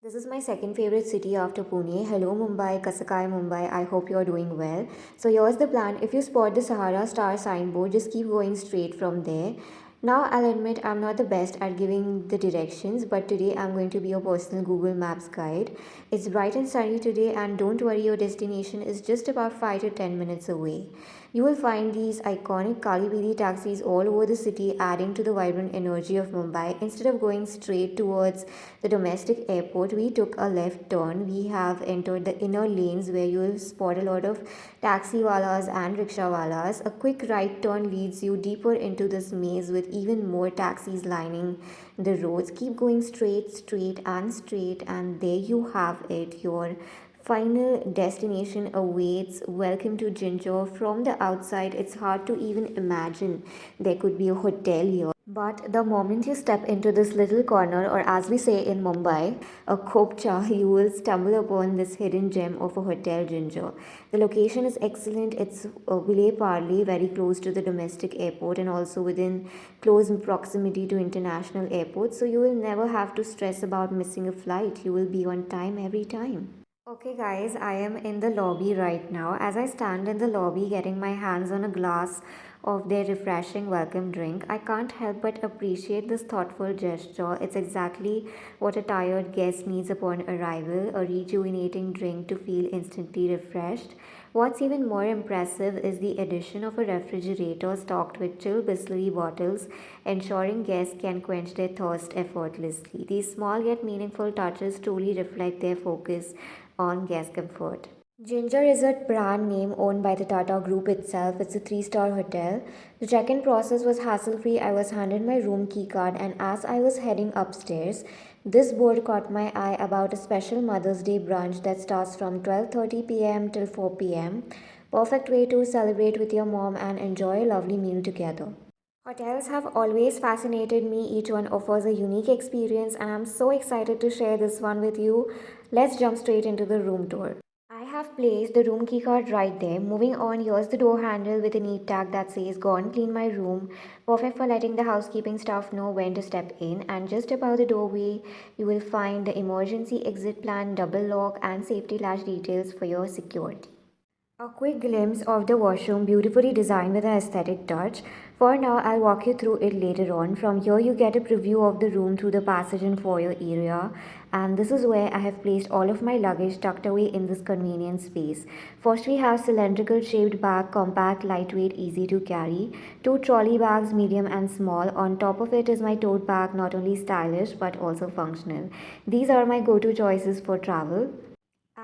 This is my second favorite city after Pune. Hello Mumbai, Kasakai Mumbai. I hope you're doing well. So here's the plan. If you spot the Sahara Star signboard, just keep going straight from there. Now I'll admit I'm not the best at giving the directions, but today I'm going to be your personal Google Maps guide. It's bright and sunny today, and don't worry, your destination is just about 5 to 10 minutes away. You will find these iconic Kali Pili taxis all over the city, adding to the vibrant energy of Mumbai. Instead of going straight towards the domestic airport, we took a left turn. We have entered the inner lanes where you will spot a lot of taxiwalas and rickshawalas. A quick right turn leads you deeper into this maze with even more taxis lining the roads. Keep going straight, straight, and there you have it. Your final destination awaits. Welcome to Ginger. From the outside, it's hard to even imagine there could be a hotel here. But the moment you step into this little corner, or as we say in Mumbai, a kopcha, you will stumble upon this hidden gem of a hotel, Ginger. The location is excellent. It's Vile Parle, very close to the domestic airport and also within close proximity to international airports. So you will never have to stress about missing a flight. You will be on time every time. Okay, guys, I am in the lobby right now. As I stand in the lobby getting my hands on a glass of their refreshing welcome drink, I can't help but appreciate this thoughtful gesture. It's exactly what a tired guest needs upon arrival, a rejuvenating drink to feel instantly refreshed. What's even more impressive is the addition of a refrigerator stocked with chill Bisleri bottles, ensuring guests can quench their thirst effortlessly. These small yet meaningful touches truly reflect their focus on guest comfort. Ginger is a brand name owned by the Tata Group itself. It's a three-star hotel. The check-in process was hassle-free. I was handed my room key card, and as I was heading upstairs, this board caught my eye about a special Mother's Day brunch that starts from 12:30 p.m. till 4 p.m. Perfect way to celebrate with your mom and enjoy a lovely meal together. Hotels have always fascinated me. Each one offers a unique experience, and I'm so excited to share this one with you. Let's jump straight into the room tour. I have placed the room key card right there. Moving on, here's the door handle with a neat tag that says "Go and clean my room." Perfect for letting the housekeeping staff know when to step in. And just above the doorway, you will find the emergency exit plan, double lock, and safety latch details for your security. A quick glimpse of the washroom, beautifully designed with an aesthetic touch. For now, I'll walk you through it later on. From here, you get a preview of the room through the passage and foyer area. And this is where I have placed all of my luggage tucked away in this convenient space. First, we have cylindrical shaped bag, compact, lightweight, easy to carry. Two trolley bags, medium and small. On top of it is my tote bag, not only stylish but also functional. These are my go-to choices for travel.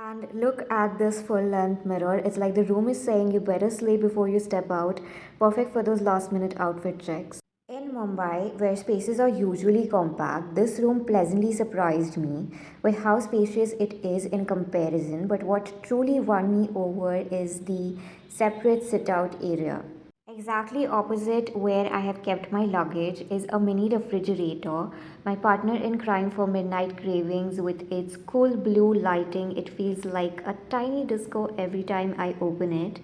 And look at this full length mirror. It's like the room is saying you better slay before you step out. Perfect for those last minute outfit checks. In Mumbai, where spaces are usually compact, this room pleasantly surprised me with how spacious it is in comparison. But what truly won me over is the separate sit out area. Exactly opposite where I have kept my luggage is a mini refrigerator, my partner in crime for midnight cravings. With its cool blue lighting, it feels like a tiny disco every time I open it.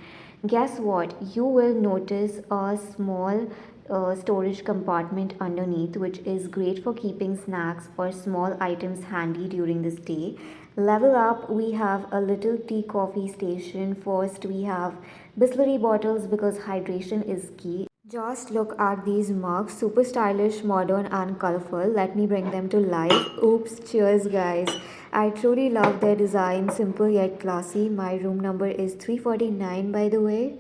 Guess what? You will notice a small storage compartment underneath, which is great for keeping snacks or small items handy during the stay. Level up, we have a little tea coffee station. First, we have Bisleri bottles because hydration is key. Just look at these mugs, super stylish, modern, and colorful. Let me bring them to life. Oops, cheers, guys. I truly love their design, simple yet classy. My room number is 349, by the way.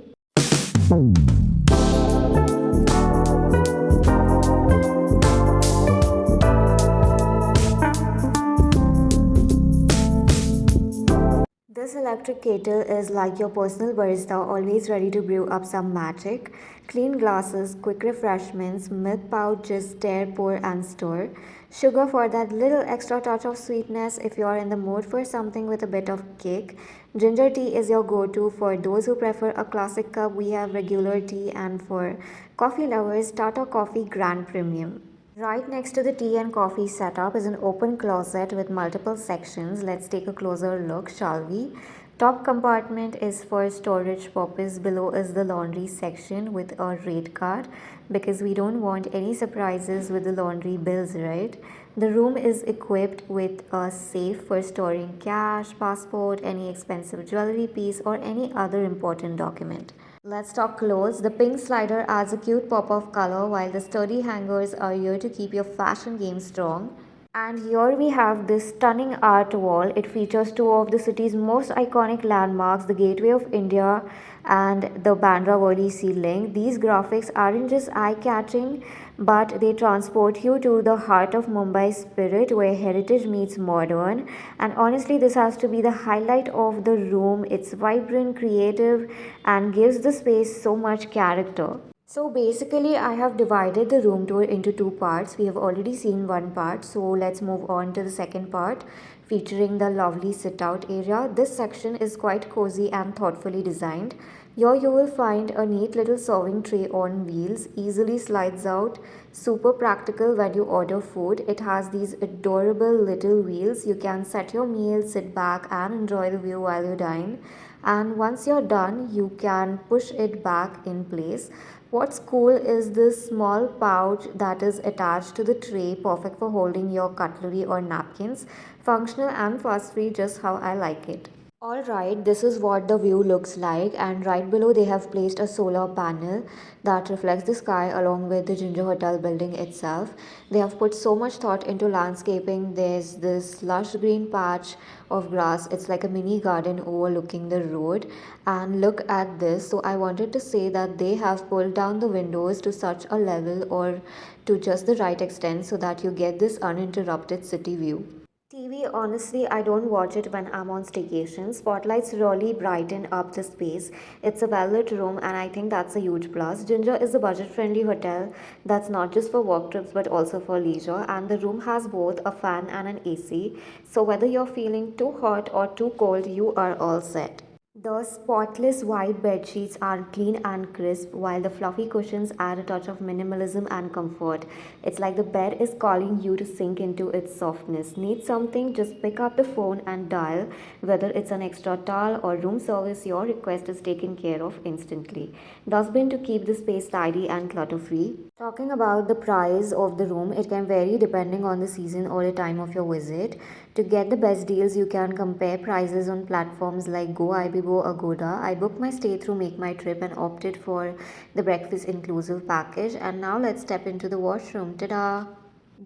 This electric kettle is like your personal barista, always ready to brew up some magic. Clean glasses, quick refreshments, milk pouch, just stir, pour, and stir. Sugar for that little extra touch of sweetness if you're in the mood for something with a bit of kick. Ginger tea is your go to. For those who prefer a classic cup, we have regular tea, and for coffee lovers, Tata Coffee Grand Premium. Right next to the tea and coffee setup is an open closet with multiple sections. Let's take a closer look, shall we? Top compartment is for storage purpose. Below is the laundry section with a rate card because we don't want any surprises with the laundry bills, right? The room is equipped with a safe for storing cash, passport, any expensive jewelry piece, or any other important document. Let's talk clothes. The pink slider adds a cute pop of color, while the sturdy hangers are here to keep your fashion game strong. And here we have this stunning art wall. It features two of the city's most iconic landmarks, the Gateway of India and the Bandra Worli Sea Link. These graphics aren't just eye-catching, but they transport you to the heart of Mumbai's spirit where heritage meets modern. And honestly, this has to be the highlight of the room. It's vibrant, creative, and gives the space so much character. So basically, I have divided the room tour into two parts. We have already seen one part, so let's move on to the second part featuring the lovely sit out area. This section is quite cozy and thoughtfully designed. Here you will find a neat little serving tray on wheels, easily slides out, super practical when you order food. It has these adorable little wheels. You can set your meal, sit back, and enjoy the view while you dine. And once you're done, you can push it back in place. What's cool is this small pouch that is attached to the tray, perfect for holding your cutlery or napkins. Functional and fuss free, just how I like it. Alright, this is what the view looks like, and right below they have placed a solar panel that reflects the sky along with the Ginger Hotel building itself. They have put so much thought into landscaping. There's this lush green patch of grass. It's like a mini garden overlooking the road. And look at this. So I wanted to say that they have pulled down the windows to such a level or to just the right extent so that you get this uninterrupted city view. TV, honestly, I don't watch it when I'm on staycation. Spotlights really brighten up the space. It's a well lit room, and I think that's a huge plus. Ginger is a budget friendly hotel that's not just for work trips but also for leisure, and the room has both a fan and an AC. So, whether you're feeling too hot or too cold, you are all set. The spotless white bed sheets are clean and crisp, while the fluffy cushions add a touch of minimalism and comfort. It's like the bed is calling you to sink into its softness. Need something? Just pick up the phone and dial. Whether it's an extra towel or room service, your request is taken care of instantly. Dustbin to keep the space tidy and clutter free. Talking about the price of the room, it can vary depending on the season or the time of your visit. To get the best deals, you can compare prices on platforms like Go, Ibibo, Agoda. I booked my stay through Make My Trip and opted for the breakfast inclusive package. And now let's step into the washroom. Ta-da!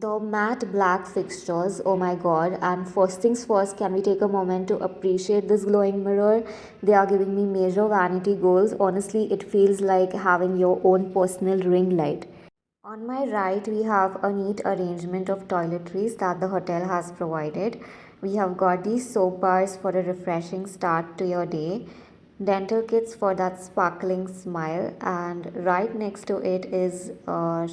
The matte black fixtures, oh my god, and first things first, can we take a moment to appreciate this glowing mirror? They are giving me major vanity goals. Honestly, it feels like having your own personal ring light. On my right, we have a neat arrangement of toiletries that the hotel has provided. We have got these soap bars for a refreshing start to your day, dental kits for that sparkling smile, and right next to it is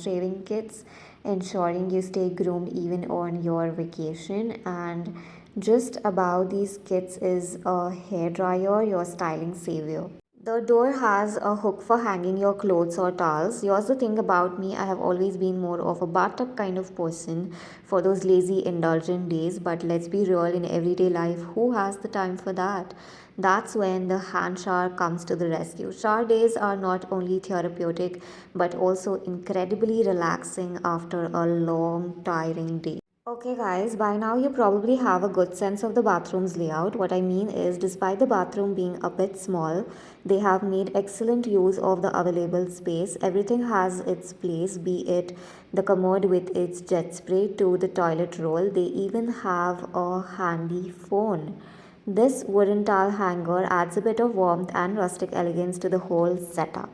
shaving kits, ensuring you stay groomed even on your vacation. And just above these kits is a hair dryer, your styling savior. The door has a hook for hanging your clothes or towels. Here's the thing about me, I have always been more of a bathtub kind of person for those lazy, indulgent days. But let's be real, in everyday life, who has the time for that? That's when the hand shower comes to the rescue. Shower days are not only therapeutic but also incredibly relaxing after a long, tiring day. Okay, guys, by now you probably have a good sense of the bathroom's layout. What I mean is, despite the bathroom being a bit small, they have made excellent use of the available space. Everything has its place, be it the commode with its jet spray to the toilet roll. They even have a handy phone. This wooden towel hanger adds a bit of warmth and rustic elegance to the whole setup.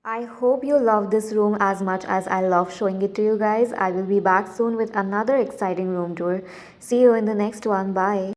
I hope you love this room as much as I love showing it to you guys. I will be back soon with another exciting room tour. See you in the next one. Bye.